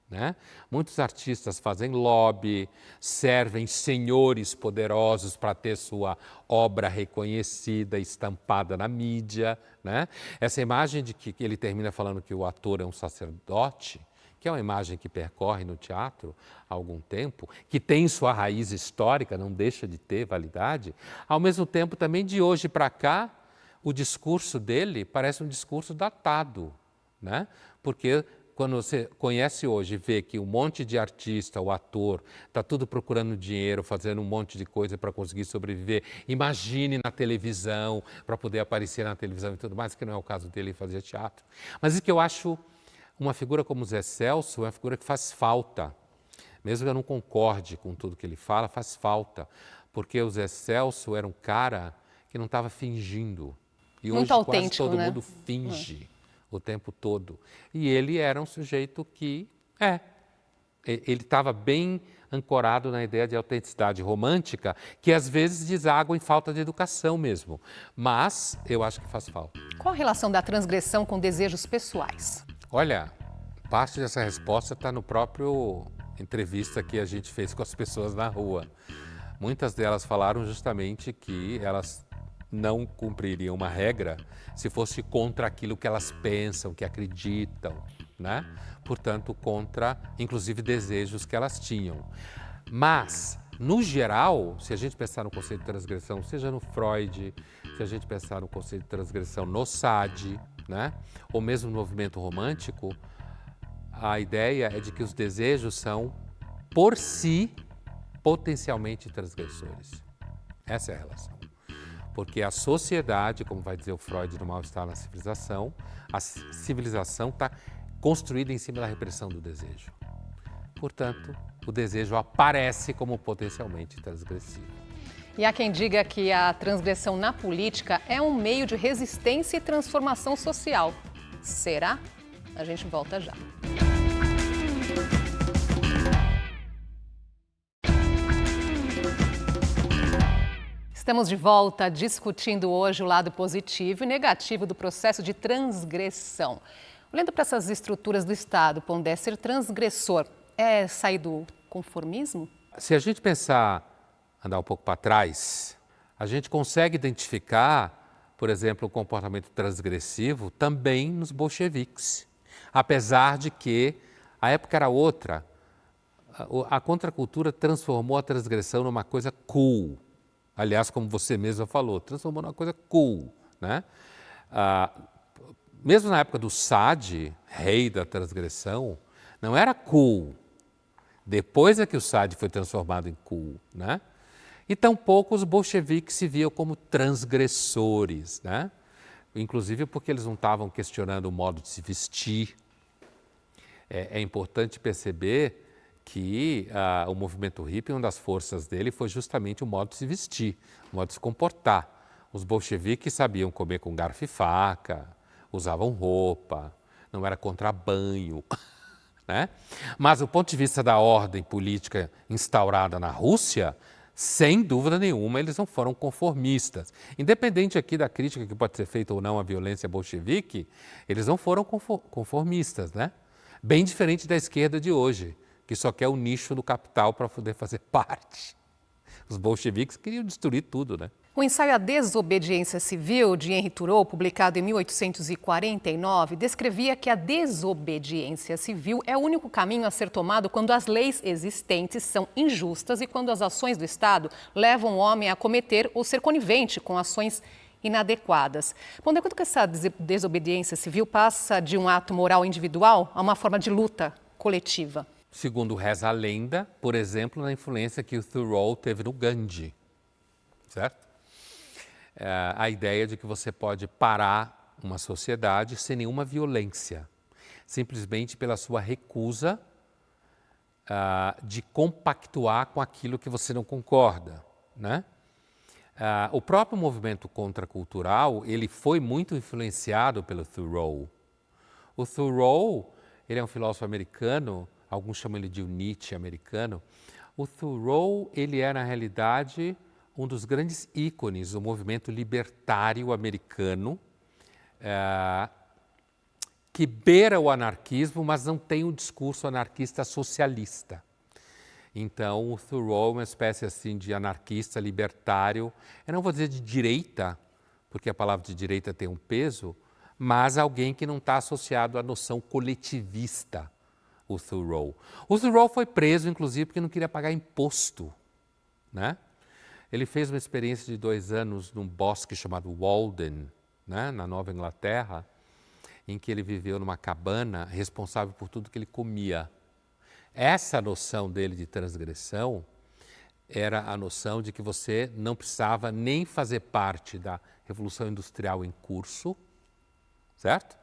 Né? Muitos artistas fazem lobby, servem senhores poderosos para ter sua obra reconhecida, estampada na mídia. Né? Essa imagem de que ele termina falando que o ator é um sacerdote, que é uma imagem que percorre no teatro há algum tempo, que tem sua raiz histórica, não deixa de ter validade, ao mesmo tempo também de hoje para cá, o discurso dele parece um discurso datado, né? Porque quando você conhece hoje e vê que um monte de artista, o ator, está tudo procurando dinheiro, fazendo um monte de coisa para conseguir sobreviver, imagine na televisão, para poder aparecer na televisão e tudo mais, que não é o caso dele fazer teatro. Mas isso que eu acho, uma figura como o Zé Celso é uma figura que faz falta. Mesmo que eu não concorde com tudo que ele fala, faz falta. Porque o Zé Celso era um cara que não estava fingindo. E muito hoje autêntico, quase todo né? mundo finge. o tempo todo. E ele era um sujeito que, ele estava bem ancorado na ideia de autenticidade romântica, que às vezes deságua em falta de educação mesmo. Mas eu acho que faz falta. Qual a relação da transgressão com desejos pessoais? Olha, parte dessa resposta está no próprio entrevista que a gente fez com as pessoas na rua. Muitas delas falaram justamente que elas não cumpririam uma regra se fosse contra aquilo que elas pensam, que acreditam, né? Portanto, contra, inclusive, desejos que elas tinham. Mas, no geral, se a gente pensar no conceito de transgressão, seja no Freud, se a gente pensar no conceito de transgressão no Sade, né? Ou mesmo no movimento romântico, a ideia é de que os desejos são, por si, potencialmente transgressores. Essa é a relação. Porque a sociedade, como vai dizer o Freud no Mal-Estar na Civilização, a civilização está construída em cima da repressão do desejo. Portanto, o desejo aparece como potencialmente transgressivo. E há quem diga que a transgressão na política é um meio de resistência e transformação social. Será? A gente volta já. Estamos de volta discutindo hoje o lado positivo e negativo do processo de transgressão. Olhando para essas estruturas do Estado, Pondé, ser transgressor é sair do conformismo? Se a gente pensar, andar um pouco para trás, a gente consegue identificar, por exemplo, o comportamento transgressivo também nos bolcheviques. Apesar de que a época era outra, a contracultura transformou a transgressão numa coisa cool. Aliás, como você mesma falou, transformou numa coisa cool, né? Mesmo na época do Sade, rei da transgressão, não era cool. Depois é que o Sade foi transformado em cool, né? E tampouco os bolcheviques se viam como transgressores, né? Inclusive porque eles não estavam questionando o modo de se vestir. É importante perceber que o movimento hippie, uma das forças dele foi justamente o modo de se vestir, o modo de se comportar. Os bolcheviques sabiam comer com garfo e faca, usavam roupa, não era contra banho, né? Mas do ponto de vista da ordem política instaurada na Rússia, sem dúvida nenhuma, eles não foram conformistas. Independente aqui da crítica que pode ser feita ou não à violência bolchevique, eles não foram conformistas, né? Bem diferente da esquerda de hoje, que só quer o nicho do capital para poder fazer parte. Os bolcheviques queriam destruir tudo, né? O ensaio A Desobediência Civil, de Henri Thoreau, publicado em 1849, descrevia que a desobediência civil é o único caminho a ser tomado quando as leis existentes são injustas e quando as ações do Estado levam o homem a cometer ou ser conivente com ações inadequadas. Bom, de acordo com essa desobediência civil, passa de um ato moral individual a uma forma de luta coletiva. Segundo reza a lenda, por exemplo, na influência que o Thoreau teve no Gandhi, certo? A ideia de que você pode parar uma sociedade sem nenhuma violência, simplesmente pela sua recusa de compactuar com aquilo que você não concorda, né? O próprio movimento contracultural, ele foi muito influenciado pelo Thoreau. O Thoreau, ele é um filósofo americano, alguns chamam ele de o Nietzsche americano. O Thoreau, ele é, na realidade, um dos grandes ícones do movimento libertário americano, que beira o anarquismo, mas não tem um discurso anarquista socialista. Então, o Thoreau é uma espécie assim de anarquista libertário, eu não vou dizer de direita, porque a palavra de direita tem um peso, mas alguém que não está associado à noção coletivista, o Thoreau. O Thoreau foi preso, inclusive, porque não queria pagar imposto, né? Ele fez uma experiência de 2 anos num bosque chamado Walden, né, na Nova Inglaterra, em que ele viveu numa cabana responsável por tudo que ele comia. Essa noção dele de transgressão era a noção de que você não precisava nem fazer parte da Revolução Industrial em curso, certo?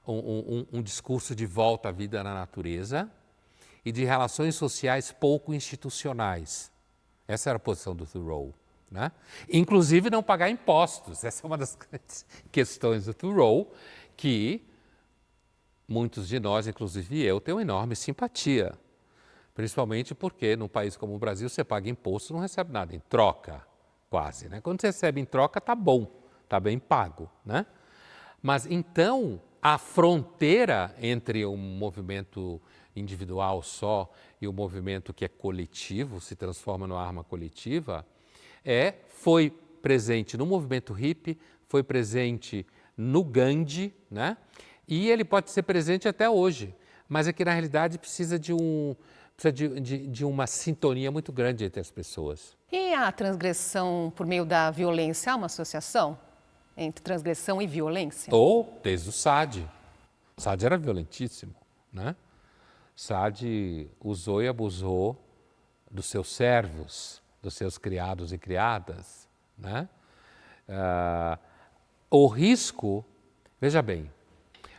Um discurso de volta à vida na natureza e de relações sociais pouco institucionais. Essa era a posição do Thoreau, né? Inclusive não pagar impostos. Essa é uma das grandes questões do Thoreau, que muitos de nós, inclusive eu, têm uma enorme simpatia. Principalmente porque num país como o Brasil você paga imposto e não recebe nada em troca, quase, né? Quando você recebe em troca, tá bom, tá bem pago, né? Mas então a fronteira entre um movimento individual só e o movimento que é coletivo, se transforma numa arma coletiva, foi presente no movimento hippie, foi presente no Gandhi, né? E ele pode ser presente até hoje, mas é que na realidade precisa de uma sintonia muito grande entre as pessoas. E a transgressão por meio da violência, há uma associação entre transgressão e violência? Ou desde o Sade. O Sade era violentíssimo, né? Sade usou e abusou dos seus servos, dos seus criados e criadas, né? O risco, veja bem,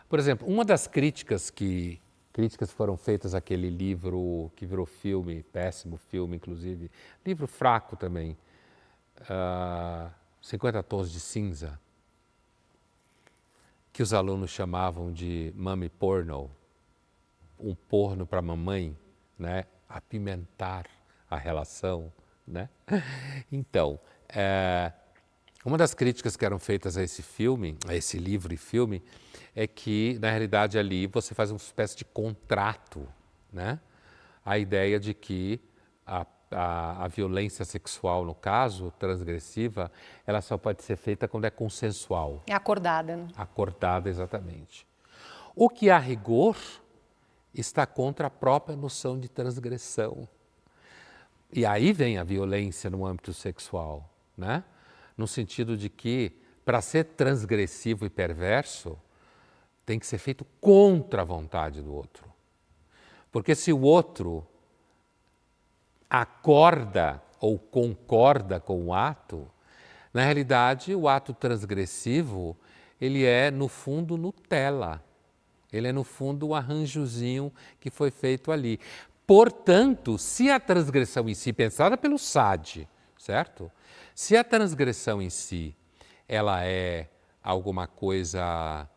por exemplo, uma das críticas foram feitas àquele livro que virou filme, péssimo filme, inclusive, livro fraco também, 50 Tons de Cinza, que os alunos chamavam de mommy porno, um porno para mamãe, né? Apimentar a relação, né? Então, uma das críticas que eram feitas a esse filme, a esse livro e filme, é que, na realidade, ali você faz uma espécie de contrato, né? A ideia de que a violência sexual, no caso, transgressiva, ela só pode ser feita quando é consensual. É acordada, né? Acordada, exatamente. O que, a rigor, está contra a própria noção de transgressão. E aí vem a violência no âmbito sexual, né? No sentido de que, para ser transgressivo e perverso, tem que ser feito contra a vontade do outro. Porque se o outro acorda ou concorda com o ato, na realidade, o ato transgressivo, ele é, no fundo, Nutella. Ele é, no fundo, um arranjozinho que foi feito ali. Portanto, se a transgressão em si, pensada pelo Sade, certo? Se a transgressão em si, ela é alguma coisa,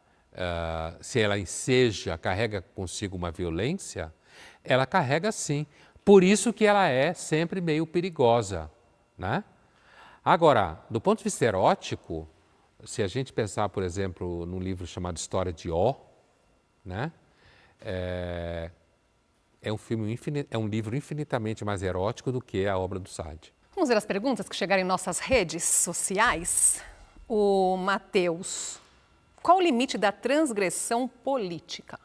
se ela enseja, carrega consigo uma violência, ela carrega sim. Por isso que ela é sempre meio perigosa, né? Agora, do ponto de vista erótico, se a gente pensar, por exemplo, num livro chamado História de Ó, né? É um livro infinitamente mais erótico do que a obra do Sade. Vamos ver as perguntas que chegaram em nossas redes sociais. O Matheus, qual o limite da transgressão política?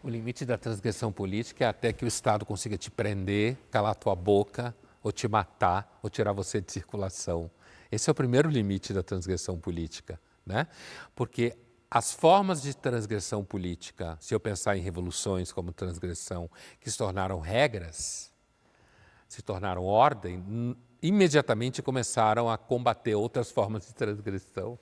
O limite da transgressão política é até que o Estado consiga te prender, calar tua boca, ou te matar, ou tirar você de circulação. Esse é o primeiro limite da transgressão política, né? Porque as formas de transgressão política, se eu pensar em revoluções como transgressão, que se tornaram regras, se tornaram ordem, imediatamente começaram a combater outras formas de transgressão,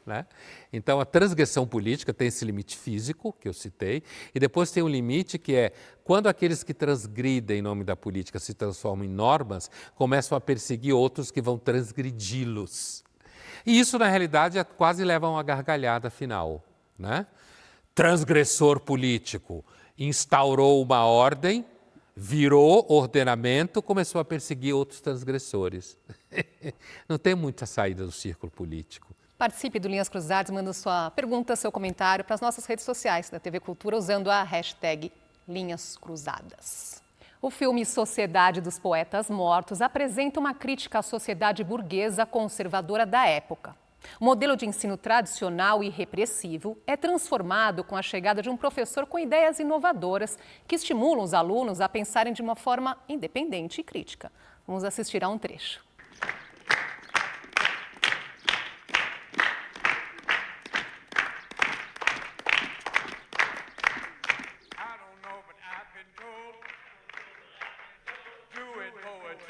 né? Então, a transgressão política tem esse limite físico, que eu citei, e depois tem um limite que é quando aqueles que transgridem em nome da política se transformam em normas, começam a perseguir outros que vão transgredi-los. E isso, na realidade, quase leva a uma gargalhada final, né? Transgressor político instaurou uma ordem, virou ordenamento, começou a perseguir outros transgressores. Não tem muita saída do círculo político. Participe do Linhas Cruzadas, manda sua pergunta, seu comentário para as nossas redes sociais da TV Cultura usando a hashtag Linhas Cruzadas. O filme Sociedade dos Poetas Mortos apresenta uma crítica à sociedade burguesa conservadora da época. O modelo de ensino tradicional e repressivo é transformado com a chegada de um professor com ideias inovadoras que estimulam os alunos a pensarem de uma forma independente e crítica. Vamos assistir a um trecho.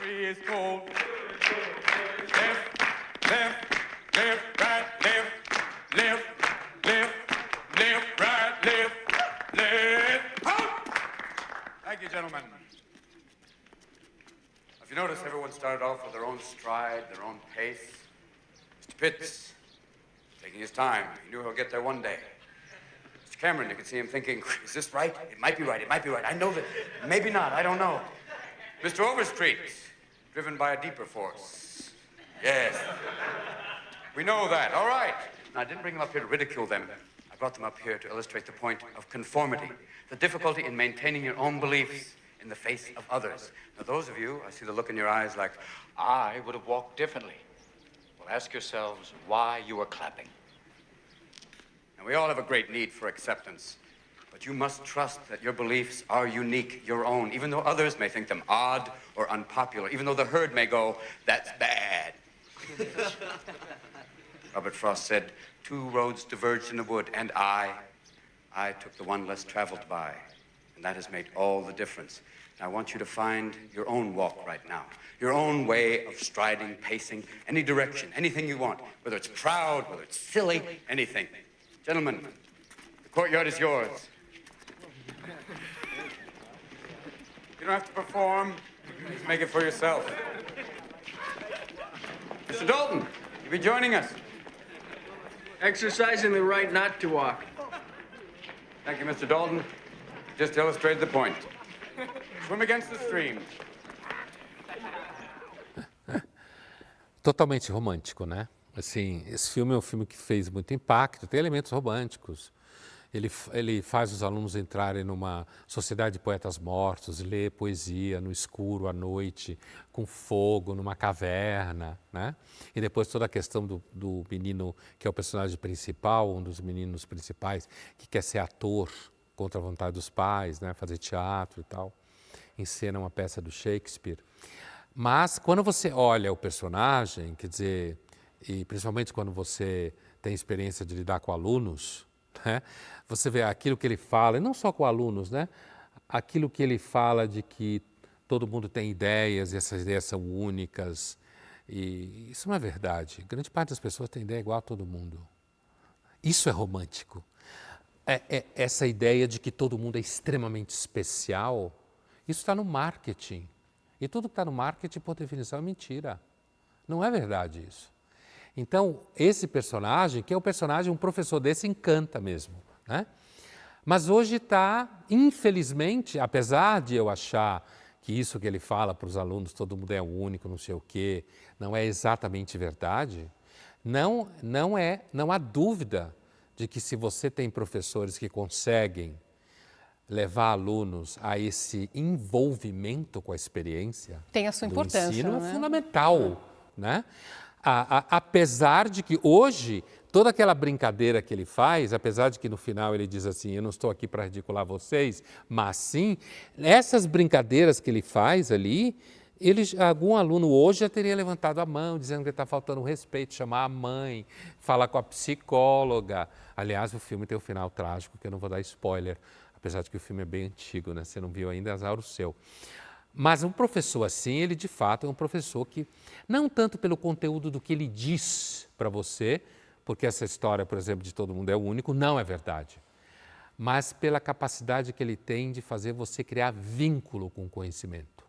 Is cold. Left, left, left, right, left, left, left, left, right, left, left. Halt! Thank you, gentlemen. If you notice, everyone started off with their own stride, their own pace. Mr. Pitts, taking his time. He knew he'll get there one day. Mr. Cameron, you can see him thinking, is this right? It might be right, it might be right. I know that, maybe not, I don't know. Mr. Overstreet, driven by a deeper force. Yes. We know that, all right. Now, I didn't bring them up here to ridicule them. I brought them up here to illustrate the point of conformity, the difficulty in maintaining your own beliefs in the face of others. Now, those of you, I see the look in your eyes like, I would have walked differently. Well, ask yourselves why you were clapping. and we all have a great need for acceptance. But you must trust that your beliefs are unique, your own, even though others may think them odd or unpopular, even though the herd may go, that's bad. Robert Frost said, 2 roads diverged in the wood, and I took the one less traveled by. And that has made all the difference. And I want you to find your own walk right now, your own way of striding, pacing, any direction, anything you want, whether it's proud, whether it's silly, anything. Gentlemen, the courtyard is yours. You don't have to perform, just make it for yourself. Mr. Dalton, you'll be joining us. Exercising the right not to walk. Thank you, Mr. Dalton. Just illustrated the point. Swim against the stream. Totalmente romântico, né? Assim, esse filme é um filme que fez muito impacto, tem elementos românticos. Ele faz os alunos entrarem numa sociedade de poetas mortos, ler poesia no escuro, à noite, com fogo, numa caverna, né? E depois toda a questão do menino, que é o personagem principal, um dos meninos principais, que quer ser ator contra a vontade dos pais, né? Fazer teatro e tal. Encena uma peça do Shakespeare. Mas quando você olha o personagem, quer dizer, e principalmente quando você tem experiência de lidar com alunos, né? Você vê aquilo que ele fala, e não só com alunos, né? Aquilo que ele fala de que todo mundo tem ideias e essas ideias são únicas. E isso não é verdade. Grande parte das pessoas tem ideia igual a todo mundo. Isso é romântico. Essa ideia de que todo mundo é extremamente especial, isso está no marketing. E tudo que está no marketing, por definição, é mentira. Não é verdade isso. Então, esse personagem, que é o personagem, um professor desse encanta mesmo, né? Mas hoje está, infelizmente, apesar de eu achar que isso que ele fala para os alunos, todo mundo é único, não sei o quê, não é exatamente verdade, não há dúvida de que se você tem professores que conseguem levar alunos a esse envolvimento com a experiência, tem a sua importância, ensino, né? É fundamental, né? Apesar de que hoje, toda aquela brincadeira que ele faz, apesar de que no final ele diz assim, eu não estou aqui para ridicular vocês, mas sim, essas brincadeiras que ele faz ali, algum aluno hoje já teria levantado a mão, dizendo que está faltando respeito, chamar a mãe, falar com a psicóloga. Aliás, o filme tem um final trágico, que eu não vou dar spoiler, apesar de que o filme é bem antigo, né? Você não viu ainda, azar o seu. Mas um professor assim, ele de fato é um professor que, não tanto pelo conteúdo do que ele diz para você, porque essa história, por exemplo, de todo mundo é único, não é verdade, mas pela capacidade que ele tem de fazer você criar vínculo com o conhecimento,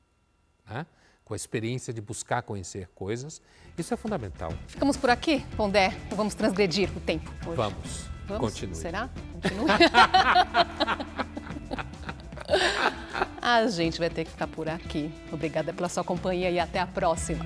né? Com a experiência de buscar conhecer coisas, isso é fundamental. Ficamos por aqui, Pondé? Vamos transgredir o tempo hoje? Vamos. Continue. Será? Continue? A gente vai ter que ficar por aqui. Obrigada pela sua companhia e até a próxima.